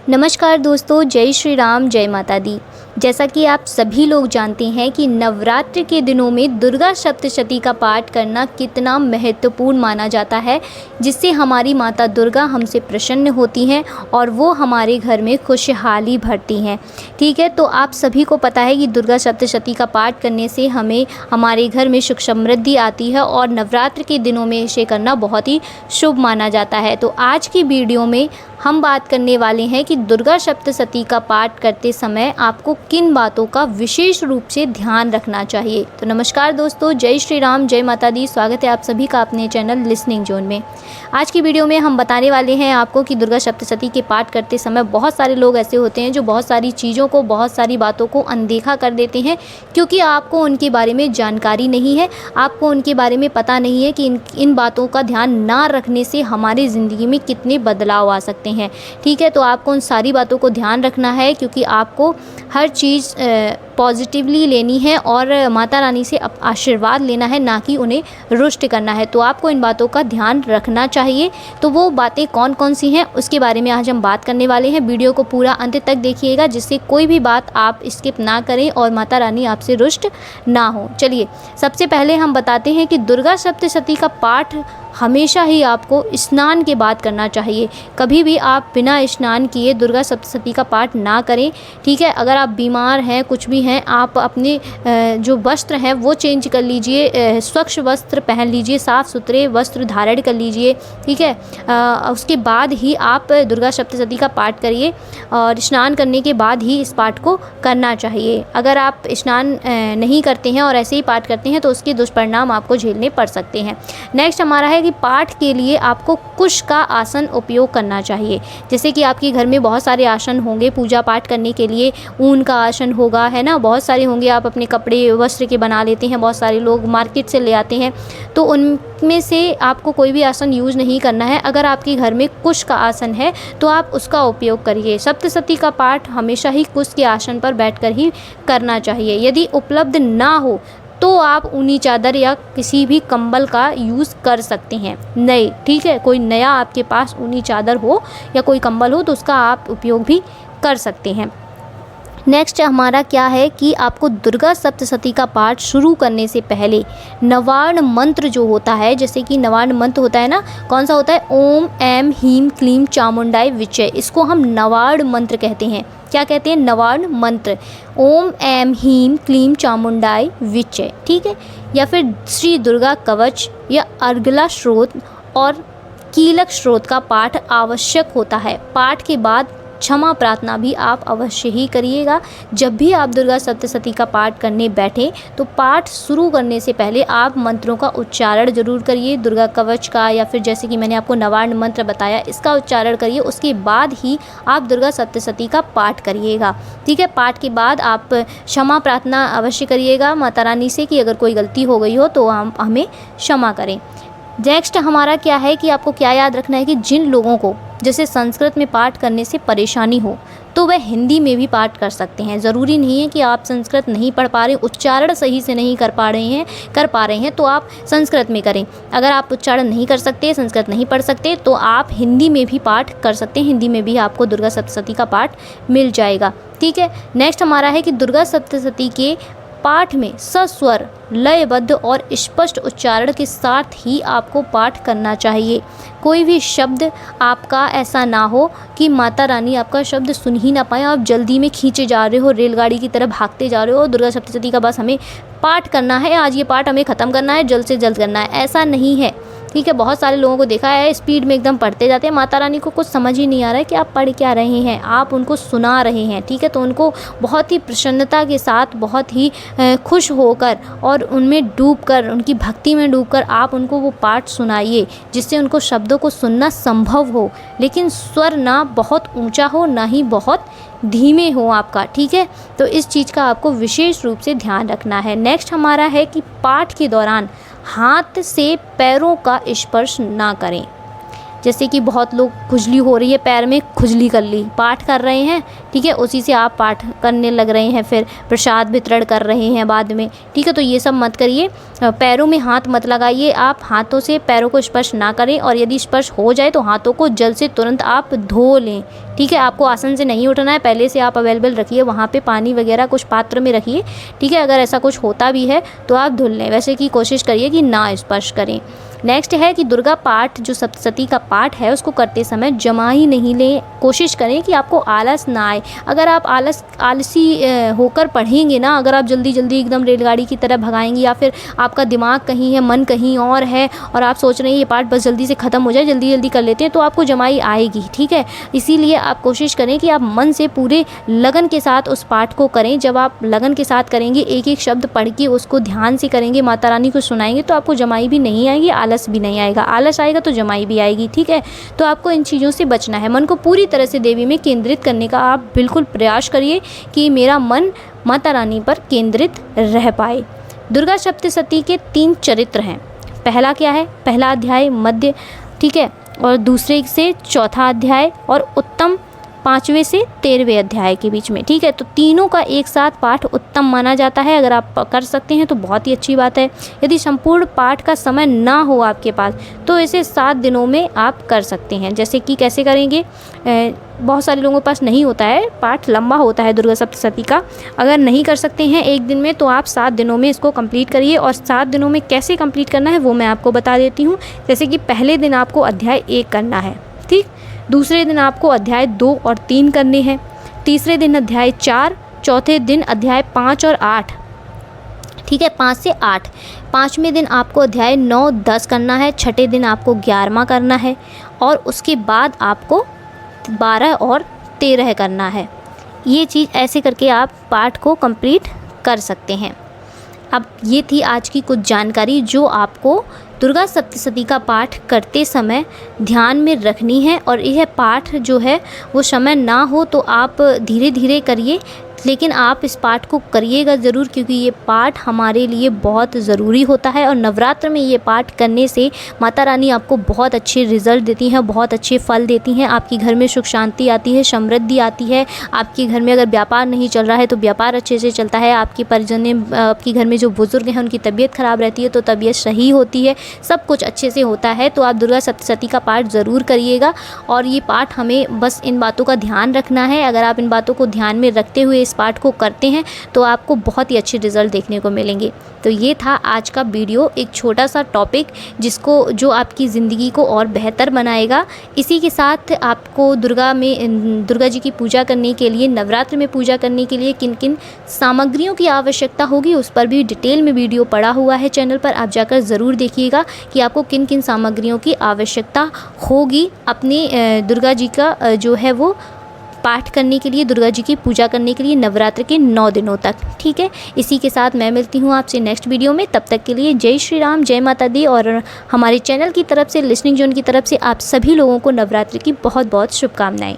नमस्कार दोस्तों, जय श्री राम, जय माता दी। जैसा कि आप सभी लोग जानते हैं कि नवरात्र के दिनों में दुर्गा सप्तशती का पाठ करना कितना महत्वपूर्ण माना जाता है, जिससे हमारी माता दुर्गा हमसे प्रसन्न होती हैं और वो हमारे घर में खुशहाली भरती हैं। ठीक है, तो आप सभी को पता है कि दुर्गा सप्तशती का पाठ करने से हमें हमारे घर में सुख समृद्धि आती है और नवरात्र के दिनों में इसे करना बहुत ही शुभ माना जाता है। तो आज की वीडियो में हम बात करने वाले हैं कि दुर्गा सप्तशती का पाठ करते समय आपको किन बातों का विशेष रूप से ध्यान रखना चाहिए। तो नमस्कार दोस्तों, जय श्री राम, जय माता दी। स्वागत है आप सभी का अपने चैनल लिसनिंग जोन में। आज की वीडियो में हम बताने वाले हैं आपको कि दुर्गा सप्तशती के पाठ करते समय बहुत सारे लोग ऐसे होते हैं जो बहुत सारी चीज़ों को, बहुत सारी बातों को अनदेखा कर देते हैं, क्योंकि आपको उनके बारे में जानकारी नहीं है, आपको उनके बारे में पता नहीं है कि इन बातों का ध्यान ना रखने से हमारी ज़िंदगी में कितने बदलाव आ सकते हैं। ठीक है, तो आपको उन सारी बातों को ध्यान रखना है, क्योंकि आपको हर चीज़ पॉजिटिवली लेनी है और माता रानी से आशीर्वाद लेना है, ना कि उन्हें रुष्ट करना है। तो आपको इन बातों का ध्यान रखना चाहिए। तो वो बातें कौन कौन सी हैं उसके बारे में आज हम बात करने वाले हैं। वीडियो को पूरा अंत तक देखिएगा, जिससे कोई भी बात आप स्किप ना करें और माता रानी आपसे रुष्ट ना हो। चलिए, सबसे पहले हम बताते हैं कि दुर्गा सप्तशती का पाठ हमेशा ही आपको स्नान के बाद करना चाहिए। कभी भी आप बिना स्नान किए दुर्गा सप्तशती का पाठ ना करें। ठीक है, अगर आप बीमार हैं, कुछ भी हैं, आप अपने जो वस्त्र हैं वो चेंज कर लीजिए, स्वच्छ वस्त्र पहन लीजिए, साफ़ सुथरे वस्त्र धारण कर लीजिए। ठीक है, उसके बाद ही आप दुर्गा सप्तशती का पाठ करिए और स्नान करने के बाद ही इस पाठ को करना चाहिए। अगर आप स्नान नहीं करते हैं और ऐसे ही पाठ करते हैं तो उसके दुष्परिणाम आपको झेलने पड़ सकते हैं। नेक्स्ट हमारा है कि पाठ के लिए आपको कुश का आसन उपयोग करना चाहिए। जैसे कि आपके घर में बहुत सारे आसन होंगे पूजा पाठ करने के लिए, ऊन का आसन होगा, है ना, बहुत सारे होंगे। आप अपने कपड़े वस्त्र के बना लेते हैं, बहुत सारे लोग मार्केट से ले आते हैं, तो उनमें से आपको कोई भी आसन यूज़ नहीं करना है। अगर आपके घर में कुश का आसन है तो आप उसका उपयोग करिए। सप्तशती का पाठ हमेशा ही कुश के आसन पर बैठकर ही करना चाहिए। यदि उपलब्ध ना हो तो आप ऊनी चादर या किसी भी कंबल का यूज़ कर सकते हैं। नए, ठीक है, कोई नया आपके पास ऊनी चादर हो या कोई कंबल हो तो उसका आप उपयोग भी कर सकते हैं। नेक्स्ट हमारा क्या है कि आपको दुर्गा सप्तशती का पाठ शुरू करने से पहले नवार्ण मंत्र जो होता है, जैसे कि नवार्ण मंत्र होता है ना, कौन सा होता है, ओम ऐम ह्रीं क्लीं चामुंडाय विचय। इसको हम नवार्ण मंत्र कहते हैं। क्या कहते हैं? नवार्ण मंत्र। ओम ऐम ह्रीं क्लीं चामुंडाय विचय। ठीक है, या फिर श्री दुर्गा कवच या अर्गला स्रोत और कीलक स्रोत का पाठ आवश्यक होता है। पाठ के बाद क्षमा प्रार्थना भी आप अवश्य ही करिएगा। जब भी आप दुर्गा सप्तशती का पाठ करने बैठें तो पाठ शुरू करने से पहले आप मंत्रों का उच्चारण ज़रूर करिए। दुर्गा कवच का या फिर जैसे कि मैंने आपको नवार्ण मंत्र बताया, इसका उच्चारण करिए। उसके बाद ही आप दुर्गा सप्तशती का पाठ करिएगा। ठीक है, पाठ के बाद आप क्षमा प्रार्थना अवश्य करिएगा माता रानी से कि अगर कोई गलती हो गई हो तो हमें क्षमा करें। नेक्स्ट हमारा क्या है कि आपको क्या याद रखना है कि जिन लोगों को जैसे संस्कृत में पाठ करने से परेशानी हो तो वह हिंदी में भी पाठ कर सकते हैं। ज़रूरी नहीं है कि आप संस्कृत नहीं पढ़ पा रहे, उच्चारण सही से नहीं कर पा रहे हैं तो आप संस्कृत में करें। अगर आप उच्चारण नहीं कर सकते, संस्कृत नहीं पढ़ सकते, तो आप हिंदी में भी पाठ कर सकते हैं। हिंदी में भी आपको दुर्गा सप्तशती का पाठ मिल जाएगा। ठीक है, नेक्स्ट हमारा है कि दुर्गा सप्तशती के पाठ में सस्वर, लयबद्ध और स्पष्ट उच्चारण के साथ ही आपको पाठ करना चाहिए। कोई भी शब्द आपका ऐसा ना हो कि माता रानी आपका शब्द सुन ही ना पाए, आप जल्दी में खींचे जा रहे हो, रेलगाड़ी की तरह भागते जा रहे हो, दुर्गा सप्तशती का बस हमें पाठ करना है, आज ये पाठ हमें ख़त्म करना है, जल्द से जल्द करना है, ऐसा नहीं है। ठीक है, बहुत सारे लोगों को देखा है स्पीड में एकदम पढ़ते जाते हैं, माता रानी को कुछ समझ ही नहीं आ रहा है कि आप पढ़ क्या रहे हैं, आप उनको सुना रहे हैं। ठीक है, तो उनको बहुत ही प्रसन्नता के साथ, बहुत ही खुश होकर और उनमें डूबकर, उनकी भक्ति में डूबकर आप उनको वो पाठ सुनाइए, जिससे उनको शब्दों को सुनना संभव हो, लेकिन स्वर ना बहुत ऊंचा हो ना ही बहुत धीमे हो आपका। ठीक है, तो इस चीज़ का आपको विशेष रूप से ध्यान रखना है। नेक्स्ट हमारा है कि पाठ के दौरान हाथ से पैरों का स्पर्श ना करें। जैसे कि बहुत लोग खुजली हो रही है, पैर में खुजली कर ली, पाठ कर रहे हैं, ठीक है, उसी से आप पाठ करने लग रहे हैं, फिर प्रसाद वितरण कर रहे हैं बाद में, ठीक है। तो ये सब मत करिए। पैरों में हाथ मत लगाइए, आप हाथों से पैरों को स्पर्श ना करें, और यदि स्पर्श हो जाए तो हाथों को जल से तुरंत आप धो लें, ठीक है। आपको आसन से नहीं उठना है, पहले से आप अवेलेबल रखिए, वहाँ पे पानी वगैरह कुछ पात्र में रखिए, ठीक है। अगर ऐसा कुछ होता भी है तो आप धुल लें, वैसे कि कोशिश करिए कि ना स्पर्श करें। नेक्स्ट है कि दुर्गा पाठ जो सप्तशती का पाठ है उसको करते समय जमाई नहीं लें। कोशिश करें कि आपको आलस ना आए। अगर आप आलसी होकर पढ़ेंगे ना, अगर आप जल्दी जल्दी एकदम रेलगाड़ी की तरह भगाएंगे, या फिर आपका दिमाग कहीं है, मन कहीं और है, और आप सोच रहे हैं ये पाठ बस जल्दी से ख़त्म हो जाए, जल्दी जल्दी कर लेते हैं, तो आपको जमाई आएगी, ठीक है। इसीलिए आप कोशिश करें कि आप मन से पूरे लगन के साथ उस पाठ को करें। जब आप लगन के साथ करेंगे, एक एक शब्द पढ़ के उसको ध्यान से करेंगे, माता रानी को सुनाएंगे, तो आपको जमाई भी नहीं आएगी, आलस भी नहीं आएगा। आलस आएगा तो जमाई भी आएगी, ठीक है। तो आपको इन चीज़ों से बचना है। मन को पूरी तरह से देवी में केंद्रित करने का आप बिल्कुल प्रयास करिए कि मेरा मन माता रानी पर केंद्रित रह पाए। दुर्गा सप्तशती के 3 चरित्र हैं। पहला क्या है? पहला अध्याय, मध्य, ठीक है, और दूसरे से चौथा अध्याय, और उत्तम 5वें से 13वें अध्याय के बीच में, ठीक है। तो तीनों का एक साथ पाठ उत्तम माना जाता है। अगर आप कर सकते हैं तो बहुत ही अच्छी बात है। यदि संपूर्ण पाठ का समय ना हो आपके पास तो इसे 7 दिनों में आप कर सकते हैं। जैसे कि कैसे करेंगे? बहुत सारे लोगों के पास नहीं होता है, पाठ लंबा होता है दुर्गा सप्तशती का। अगर नहीं कर सकते हैं एक दिन में तो आप 7 दिनों में इसको कंप्लीट करिए। और 7 दिनों में कैसे कंप्लीट करना है वो मैं आपको बता देती हूँ। जैसे कि पहले दिन आपको अध्याय 1 करना है, ठीक। दूसरे दिन आपको अध्याय 2 और 3 करने हैं। तीसरे दिन अध्याय 4, चौथे दिन अध्याय 5 और 8, ठीक है, 5 से 8। 5वें दिन आपको अध्याय 9, 10 करना है। छठे दिन आपको 11वां करना है, और उसके बाद आपको 12 और 13 करना है। ये चीज़ ऐसे करके आप पाठ को कंप्लीट कर सकते हैं। अब ये थी आज की कुछ जानकारी जो आपको दुर्गा सप्तशती का पाठ करते समय ध्यान में रखनी है। और यह पाठ जो है वो समय ना हो तो आप धीरे धीरे करिए, लेकिन आप इस पाठ को करिएगा ज़रूर, क्योंकि ये पाठ हमारे लिए बहुत ज़रूरी होता है। और नवरात्र में ये पाठ करने से माता रानी आपको बहुत अच्छे रिज़ल्ट देती हैं, बहुत अच्छे फल देती हैं। आपके घर में सुख शांति आती है, समृद्धि आती है। आपके घर में अगर व्यापार नहीं चल रहा है तो व्यापार अच्छे से चलता है। आपके परिजन, आपके घर में जो बुज़ुर्ग हैं उनकी तबीयत ख़राब रहती है तो तबीयत सही होती है, सब कुछ अच्छे से होता है। तो आप दुर्गा सप्तशती का पाठ ज़रूर करिएगा। और ये पाठ हमें बस इन बातों का ध्यान रखना है। अगर आप इन बातों को ध्यान में रखते हुए इस पाठ को करते हैं तो आपको बहुत ही अच्छे रिजल्ट देखने को मिलेंगे। तो ये था आज का वीडियो, एक छोटा सा टॉपिक जो आपकी ज़िंदगी को और बेहतर बनाएगा। इसी के साथ आपको दुर्गा जी की पूजा करने के लिए, नवरात्र में पूजा करने के लिए किन किन सामग्रियों की आवश्यकता होगी उस पर भी डिटेल में वीडियो पड़ा हुआ है चैनल पर। आप जाकर ज़रूर देखिएगा कि आपको किन किन सामग्रियों की आवश्यकता होगी अपने दुर्गा जी का जो है वो पाठ करने के लिए, दुर्गा जी की पूजा करने के लिए नवरात्र के 9 दिनों तक, ठीक है। इसी के साथ मैं मिलती हूँ आपसे नेक्स्ट वीडियो में। तब तक के लिए जय श्री राम, जय माता दी। और हमारे चैनल की तरफ से, लिसनिंग जोन की तरफ से आप सभी लोगों को नवरात्रि की बहुत बहुत शुभकामनाएं।